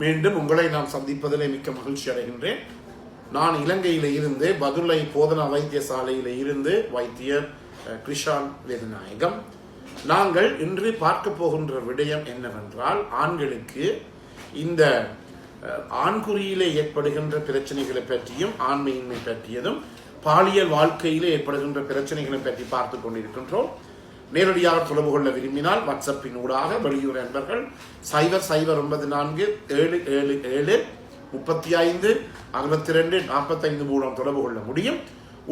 மீண்டும் உங்களை நாம் சந்திப்பதிலே மிக்க மகிழ்ச்சி அடைகின்றேன். நான் இலங்கையில இருந்து பதுளை போதனா வைத்தியசாலையில இருந்து வைத்தியர் கிருஷான் வேதநாயகம். நாங்கள் இன்று பார்க்க போகின்ற விடயம் என்னவென்றால், ஆண்களுக்கு இந்த ஆண்குறியிலே ஏற்படுகின்ற பிரச்சனைகளை பற்றியும் ஆண்மையின்மை பற்றியதும் பாலியல் வாழ்க்கையிலே ஏற்படுகின்ற பிரச்சனைகளை பற்றி பார்த்து கொண்டிருக்கின்றோம். நேரடியாக தொடர்பு கொள்ள விரும்பினால் வாட்ஸ்அப்பின் ஊடாக வெளியூர் நண்பர்கள் 0094-737-35-62-45 மூலம் தொடர்பு கொள்ள முடியும்.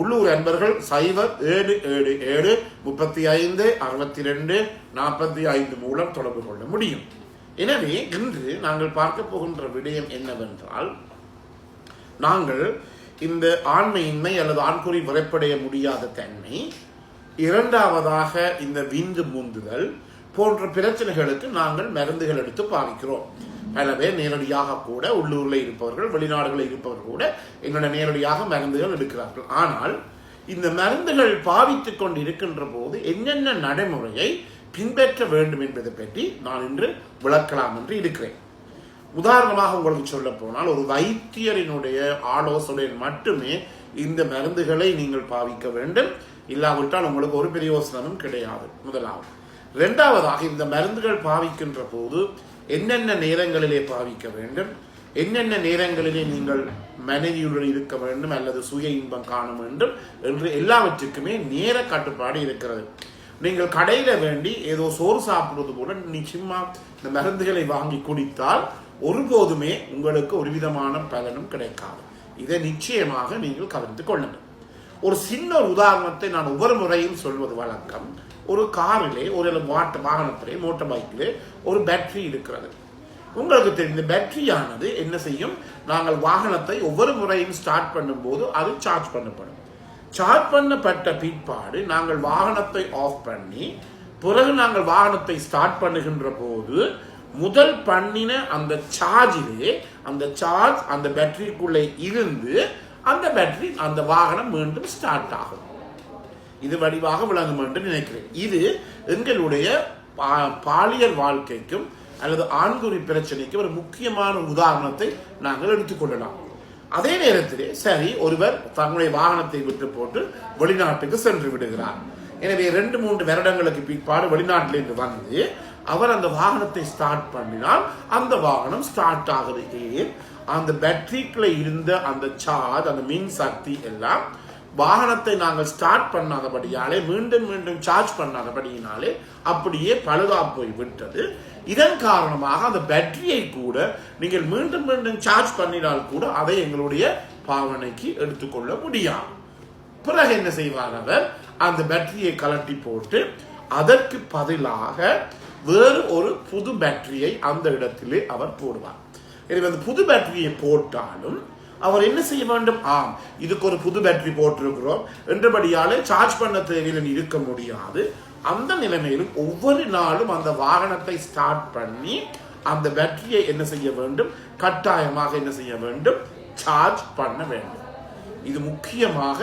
உள்ளூர் அன்பர்கள் 0777-35-62-45 மூலம் தொடர்பு கொள்ள முடியும். எனவே இன்று நாங்கள் பார்க்க போகின்ற விடயம் என்னவென்றால், நாங்கள் இந்த ஆண்மையின்மை அல்லது ஆண்குறி விரைப்படைய முடியாத தன்மை, இரண்டாவதாக இந்த விந்து முந்துதல் போன்ற பிரச்சனைகளுக்கு நாங்கள் மருந்துகள் எடுத்து பாவிக்கிறோம். பல பேர் நேரடியாக கூட, உள்ளூரில் இருப்பவர்கள், வெளிநாடுகளில் இருப்பவர்கள் கூட எங்களோட நேரடியாக மருந்துகள் எடுக்கிறார்கள். ஆனால் இந்த மருந்துகள் பாவித்துக் கொண்டு இருக்கின்ற போது என்னென்ன நடைமுறையை பின்பற்ற வேண்டும் என்பதை பற்றி நான் இன்று விளக்கலாம் என்று இருக்கிறேன். உதாரணமாக உங்களுக்கு சொல்ல போனால், ஒரு வைத்தியரினுடைய ஆலோசனையில் மட்டுமே இந்த மருந்துகளை நீங்கள் பாவிக்க வேண்டும். இல்லாவிட்டால் உங்களுக்கு ஒரு பிரயோசனமும் கிடையாது. முதலாவது. இரண்டாவதாக, இந்த மருந்துகள் பாவிக்கின்ற போது என்னென்ன நேரங்களிலே பாவிக்க வேண்டும், என்னென்ன நேரங்களிலே நீங்கள் மனைவியுடன் இருக்க வேண்டும் அல்லது சுய இன்பம் காண வேண்டும் என்று எல்லாவற்றுக்குமே நேர கட்டுப்பாடு இருக்கிறது. நீங்கள் கடையில வேண்டி ஏதோ சோறு சாப்பிடுவது போல நிச்சயமா இந்த மருந்துகளை வாங்கி குடித்தால் ஒருபோதுமே உங்களுக்கு ஒரு விதமான பலனும் கிடைக்காது. இதை நிச்சயமாக நீங்கள் கவனித்துக் கொள்ளுங்கள். ஒரு சின்ன உதாரணத்தை நான் ஒவ்வொரு முறையும் சொல்வது வழக்கம். ஒரு காரிலே, ஒரு வாகனத்திலே, மோட்டார் பைக்கிலே ஒரு பேட்டரி இருக்கிறது. உங்களுக்கு தெரிந்த பேட்டரியானது என்ன செய்யும், நாங்கள் வாகனத்தை ஒவ்வொரு முறையும் ஸ்டார்ட் பண்ணும் போது அது சார்ஜ் பண்ணப்படும். சார்ஜ் பண்ணப்பட்ட பிற்பாடு நாங்கள் வாகனத்தை ஆஃப் பண்ணி பிறகு நாங்கள் வாகனத்தை ஸ்டார்ட் பண்ணுகின்ற போது முதல் பண்ணின அந்த சார்ஜிலே அந்த சார்ஜ் அந்த பேட்டரிக்குள்ளே இருந்து அந்த பேட்டரி அந்த வாகனம் மீண்டும் ஸ்டார்ட் ஆகும். இது வடிவாக விளங்கும் என்று நினைக்கிறேன். இது எங்களுடைய பாலியல் வாழ்க்கைக்கும் அல்லது ஆண்குறி பிரச்சனைக்கும் ஒரு முக்கியமான உதாரணத்தை நாங்கள் எடுத்துக்கொள்ளலாம். அதே நேரத்திலே சரி, ஒருவர் தங்களுடைய வாகனத்தை விட்டு போட்டு வெளிநாட்டுக்கு சென்று விடுகிறார். எனவே 2-3 வருடங்களுக்கு பிற்பாடு வெளிநாட்டிலிருந்து வந்து அவர் அந்த வாகனத்தை ஸ்டார்ட் பண்ணினால் அந்த வாகனம் ஸ்டார்ட் ஆகுது. ஏன்? அந்த பேட்டரிக்குள்ள இருந்த அந்த சார்ஜ், அந்த மின் சக்தி எல்லாம் வாகனத்தை நாங்கள் ஸ்டார்ட் பண்ணாதபடியாலே, மீண்டும் மீண்டும் சார்ஜ் பண்ணாதபடியினாலே அப்படியே பழுதா போய் விட்டது. இதன் காரணமாக அந்த பேட்டரியை கூட நீங்கள் மீண்டும் மீண்டும் சார்ஜ் பண்ணினால் கூட அதை எங்களுடைய பாவனைக்கு எடுத்துக்கொள்ள முடியாது. பிறகு என்ன செய்வார், அவர் அந்த பேட்டரியை கலட்டி போட்டு அதற்கு பதிலாக வேறு ஒரு புது பேட்டரியை அந்த இடத்திலே அவர் போடுவார். எனவே அந்த புது பேட்டரியை போட்டாலும் அவர் என்ன செய்ய வேண்டும், இதுக்கு ஒரு புது பேட்டரி போட்டிருக்கிறோம் என்றபடியாலே சார்ஜ் பண்ண தேவையில் இருக்க முடியாது. அந்த நிலைமையிலும் ஒவ்வொரு நாளும் அந்த வாகனத்தை ஸ்டார்ட் பண்ணி அந்த பேட்டரியை என்ன செய்ய வேண்டும், கட்டாயமாக என்ன செய்ய வேண்டும், சார்ஜ் பண்ண வேண்டும். இது முக்கியமாக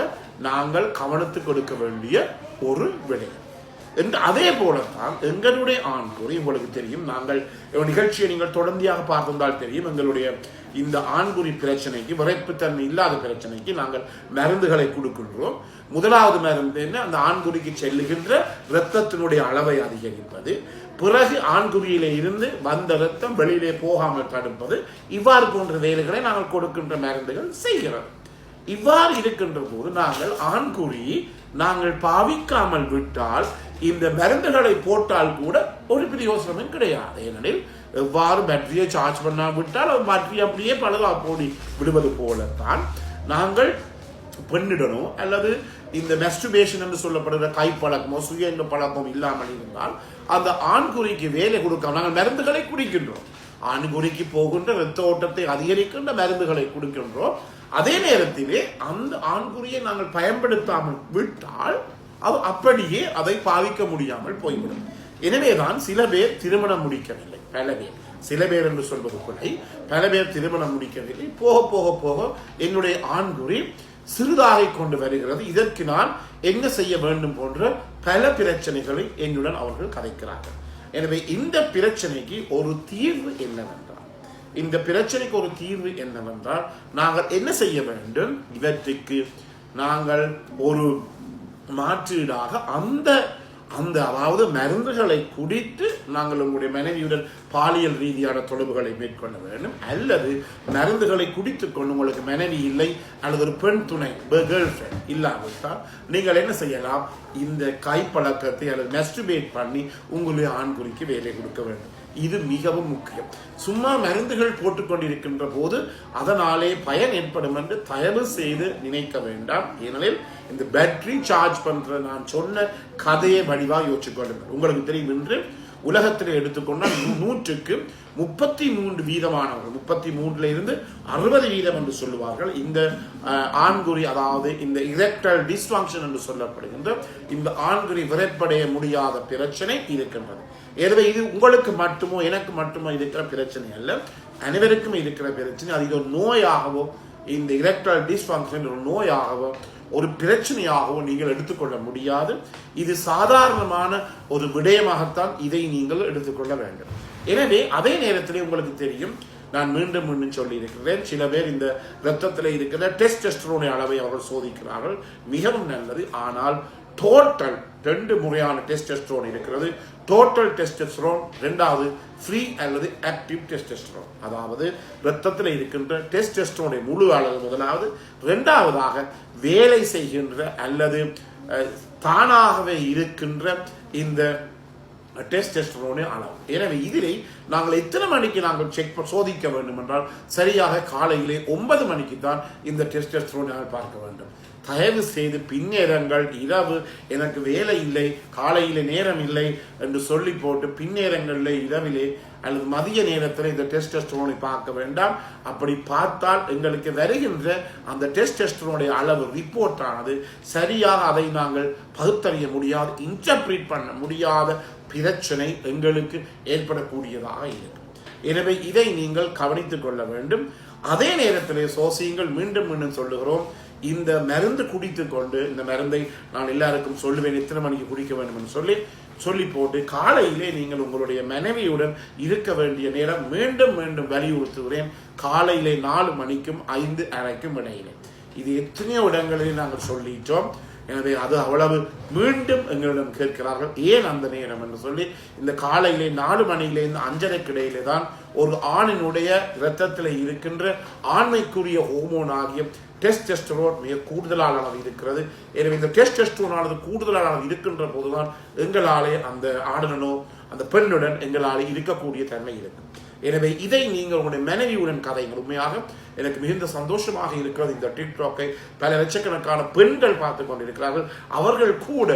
நாங்கள் கவனத்துக்கு கொடுக்க வேண்டிய ஒரு விடயம். அதே போலத்தான் எங்களுடைய ஆண்குறி, உங்களுக்கு தெரியும், நாங்கள் நிகழ்ச்சியை நீங்கள் தொடர்ந்தியாக பார்த்திருந்தால் தெரியும், எங்களுடைய இந்த ஆண்குறி பிரச்சனைக்கு, விரைப்புத்தன்மை இல்லாத பிரச்சனைக்கு நாங்கள் மருந்துகளை கொடுக்கின்றோம். முதலாவது மருந்து என்ன, அந்த ஆண்குறிக்கு செல்லுகின்ற இரத்தத்தினுடைய அளவை அதிகரிப்பது, பிறகு ஆண்குறியிலே இருந்து வந்த இரத்தம் வெளியிலே போகாமல் தடுப்பது, இவ்வாறு போன்ற வேலைகளை நாங்கள் கொடுக்கின்ற மருந்துகள் செய்கிறது. இவ்வாறு இருக்கின்ற போது நாங்கள் ஆண்குறி நாங்கள் பாவிக்காமல் விட்டால் இந்த மருந்துகளை போட்டால் கூட ஒரு பிரயோசனமும் கிடையாது. ஏனெனில் எவ்வாறு பேட்டரியை சார்ஜ் பண்ணாவிட்டால் அது பேட்டரி அப்படியே பழுதா போடி விடுவது போலத்தான் நாங்கள் பெண்ணிடனோ அல்லது இந்த மெஸ்டுபேஷன் என்று சொல்லப்படுகிற கைப்பழக்கமோ சுய இன்ப பழக்கமோ இல்லாமல் இருந்தால் அந்த ஆண்குறிக்கு வேலை கொடுக்காம நாங்கள் மருந்துகளை குடிக்கின்றோம். ஆண்குறிக்கு போகின்ற இரத்த ஓட்டத்தை அதிகரிக்கின்ற மருந்துகளை கொடுக்கின்றோம். அதே நேரத்திலே அந்த ஆண்குறியை நாங்கள் பயன்படுத்தாமல் விட்டால் அது அப்படியே அதை பாவிக்க முடியாமல் போய்விடும். எனவேதான் சில பேர் திருமணம் முடிக்கவில்லை. சில பேர் என்று சொல்வது கொலை, பல பேர் திருமணம் முடிக்கவில்லை. போக போக போக என்னுடைய ஆண்குறி சிறிதாகிக் கொண்டு வருகிறது. இதற்கு நான் என்ன செய்ய வேண்டும் போன்ற பல பிரச்சனைகளை என்னுடன் அவர்கள் கதைக்கிறார்கள். எனவே இந்த பிரச்சனைக்கு ஒரு தீர்வு என்னவென்றால், இந்த பிரச்சனைக்கு ஒரு தீர்வு என்னவென்றால் நாங்கள் என்ன செய்ய வேண்டும், இவற்றுக்கு நாங்கள் ஒரு மாற்றீடாக அந்த அதாவது மருந்துகளை குடித்து நாங்கள் உங்களுடைய மனைவியுடன் பாலியல் ரீதியான தொடர்புகளை மேற்கொள்ள வேண்டும். அல்லது மருந்துகளை குடித்துக் கொண்டு உங்களுக்கு மனைவி இல்லை அல்லது ஒரு பெண் துணை கேர்ள் ஃப்ரெண்ட் இல்லாவிட்டால் நீங்கள் என்ன செய்யலாம், இந்த கைப்பழக்கத்தை அல்லது மெஸ்டுபேட் பண்ணி உங்களுடைய ஆண்குறிக்கு வேலை கொடுக்க வேண்டும். இது மிகவும் முக்கியம். சும்மா மருந்துகள் போட்டுக்கொண்டிருக்கின்ற போது அதனாலே பயன் ஏற்படும் என்று தயவு செய்து நினைக்க வேண்டாம். ஏனெனில் இந்த பேட்டரி சார்ஜ் பண்ற நான் சொன்ன கதையை வடிவாக யோசிச்சு கொள்ளுங்கள். உங்களுக்கு தெரியும், இன்று உலகத்தில் எடுத்துக்கொண்டால் 100க்கு 33 வீதமானவர்கள், 33 இருந்து 60 வீதம் என்று சொல்லுவார்கள், இந்த ஆண்குறி அதாவது இந்த இரெக்டல் டிஸ்ஃபங்க்ஷன் என்று சொல்லப்படுகின்ற இந்த ஆண்குறி விரைப்படைய முடியாத பிரச்சனை இருக்கின்றது. எனவே இது உங்களுக்கு மட்டுமோ எனக்கு மட்டுமோ இருக்கிற பிரச்சனை அல்ல, அனைவருக்கும் இருக்கிற பிரச்சனை. அது ஒரு நோயாகவோ, இந்த இரெக்டல் டிஸ்ஃபங்க்ஷன் ஒரு நோயாகவோ ஒரு பிரச்சனையாகவும் நீங்கள் எடுத்துக்கொள்ள முடியாது. இது சாதாரணமான ஒரு விடயமாகத்தான் இதை நீங்கள் எடுத்துக்கொள்ள வேண்டும். எனவே அதே நேரத்திலே உங்களுக்கு தெரியும், நான் மீண்டும் சொல்லி இருக்கிறேன், சில பேர் இந்த இரத்தத்தில் இருக்கிற டெஸ்டோஸ்டெரோன் அளவை அவர்கள் சோதிக்கிறார்கள், மிகவும் நல்லது. ஆனால் டோட்டல் 2 முறையான டெஸ்டோஸ்டெரோன் இருக்கிறது. டோட்டல் டெஸ்டோஸ்டெரோன், இரண்டாவது ஃப்ரீ அல்லது ஆக்டிவ் டெஸ்டோஸ்டெரோன், அதாவது இரத்தத்தில் இருக்கின்ற டெஸ்டோஸ்டெரோனை முழு அளவு முதலாவது, இரண்டாவதாக வேலை செய்கின்ற அல்லது தானாகவே இருக்கின்ற இந்த டெஸ்டோஸ்டெரோன் அளவு. எனவே இதிலே நாங்கள் எத்தனை மணிக்கு நாங்கள் சோதிக்க வேண்டும் என்றால், சரியாக காலையிலே 9 மணிக்கு தான் இந்த டெஸ்டோஸ்டெரோனை நாங்கள் பார்க்க வேண்டும். தயவு செய்து பின்னேரங்கள், இரவு எனக்கு வேலை இல்லை, காலையில நேரம் இல்லை என்று சொல்லி போட்டு பின்னேரங்களில் இரவிலே அல்லது மதிய நேரத்தில் இந்த டெஸ்டோஸ்டெரோனை பார்க்க வேண்டாம். அப்படி பார்த்தால் எங்களுக்கு வருகின்ற அந்த டெஸ்டோஸ்டெரோனுடைய அளவு ரிப்போர்ட் ஆனது சரியாக அதை நாங்கள் பகுத்தறிய முடியாது, இன்டர்பிரேட் பண்ண முடியாத பிரச்சனை எங்களுக்கு ஏற்படக்கூடியதாக இருக்கும். எனவே இதை நீங்கள் கவனித்துக் கொள்ள வேண்டும். அதே நேரத்திலே சோசியங்கள் மீண்டும் சொல்லுகிறோம், இந்த மருந்து குடித்து கொண்டு, இந்த மருந்தை நான் எல்லாருக்கும் சொல்லுவேன் எத்தனை மணிக்கு குடிக்க வேண்டும் என்று சொல்லி போட்டு காலையிலே நீங்கள் உங்களுடைய மனைவியுடன் இருக்க வேண்டிய நேரம் மீண்டும் வலியுறுத்துகிறேன், காலையிலே 4 மணிக்கும் 5:30க்கும் இடையிலே. இது எத்தனையோ இடங்களில் நாங்கள் சொல்லிட்டோம். எனவே அது அவ்வளவு மீண்டும் எங்களிடம் கேட்கிறார்கள், ஏன் அந்த நேரம் என்று சொல்லி. இந்த காலையிலே 4 மணியிலிருந்து 5:30க்கு இடையிலே தான் ஒரு ஆணினுடைய இரத்தத்தில் இருக்கின்ற ஆண்மைக்குரிய ஹோமோன் ஆகிய டெஸ்டோஸ்டெரோன் மிக கூடுதலான அளவு இருக்கிறது. எனவே இந்த டெஸ்டோஸ்டெரோன் ஆனது கூடுதலான அளவு இருக்கின்ற போதுதான் எங்களாலே அந்த ஆடனோ அந்த பெண்ணுடன் எங்களாலே இருக்கக்கூடிய தன்மை இருக்கு. எனவே இதை நீங்கள் உங்களுடைய மனைவியுடன் கதைங்கள். உண்மையாக எனக்கு மிகுந்த சந்தோஷமாக இருக்கிறது. இந்த டிக்டாக்கை பல லட்சக்கணக்கான பெண்கள் பார்த்து கொண்டிருக்கிறார்கள். அவர்கள் கூட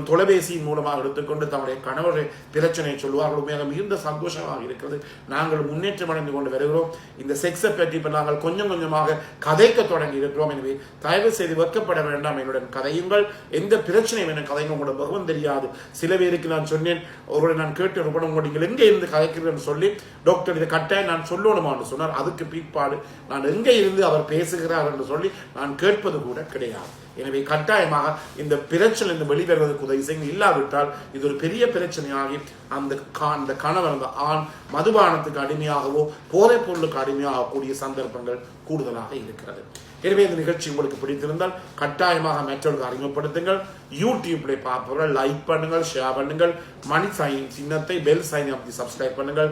தொலைபேசியின் மூலமாக எடுத்துக்கொண்டு தங்களுடைய கணவரை பிரச்சனையை சொல்லுவார்கள். உண்மையாக மிகுந்த சந்தோஷமாக இருக்கிறது. நாங்கள் முன்னேற்றம் அடைந்து கொண்டு வருகிறோம். இந்த செக்ஸை பற்றி இப்போ நாங்கள் கொஞ்சம் கொஞ்சமாக கதைக்க தொடங்கி இருக்கிறோம். எனவே தயவு செய்து வெட்கப்பட வேண்டாம், என்னுடன் கதையுங்கள். எந்த பிரச்சனையும் எனக்கு கதைங்க உங்களோட பகவன் தெரியாது. சில பேருக்கு நான் சொன்னேன், ஒருவரை நான் கேட்டு நீங்கள் எங்கே இருந்து கதைக்கிறேன்னு சொல்லி, டாக்டர் இதை கட்டாயம் நான் சொல்லணுமான்னு சொன்னார். அதுக்கு பிற்பாடு நான் எங்கே இருந்து அவர் பேசுகிறார் என்று சொல்லி நான் கேட்பது கூட கிடையாது. எனவே கட்டாயமாக இந்த பிரச்சனை இந்த வெளிவருவதற்கு உதவி செய்ய, இல்லாவிட்டால் இது ஒரு பெரிய பிரச்சனையாகி அந்த கணவர் அந்த ஆண் மதுபானத்துக்கு அடிமையாகவோ போதைப் பொருளுக்கு அடிமையாகக்கூடிய சந்தர்ப்பங்கள் கூடுதலாக இருக்கிறது. எனவே இந்த நிகழ்ச்சி உங்களுக்கு பிடித்திருந்தால் கட்டாயமாக மற்றவர்களுக்கு அறிமுகப்படுத்துங்கள். யூடியூப்ல பார்ப்பவர்கள் லைக் பண்ணுங்கள், ஷேர் பண்ணுங்கள், மணி சைன் சின்னத்தை பெல் சைன் அப்படி சப்ஸ்கிரைப் பண்ணுங்கள்.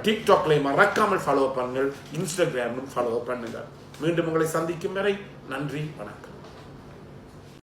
டிக்டாக்ல மறக்காமல் ஃபாலோ பண்ணுங்கள், இன்ஸ்டாகிராமிலும் ஃபாலோ பண்ணுங்கள். மீண்டும் உங்களை சந்திக்கும் வரை நன்றி, வணக்கம்.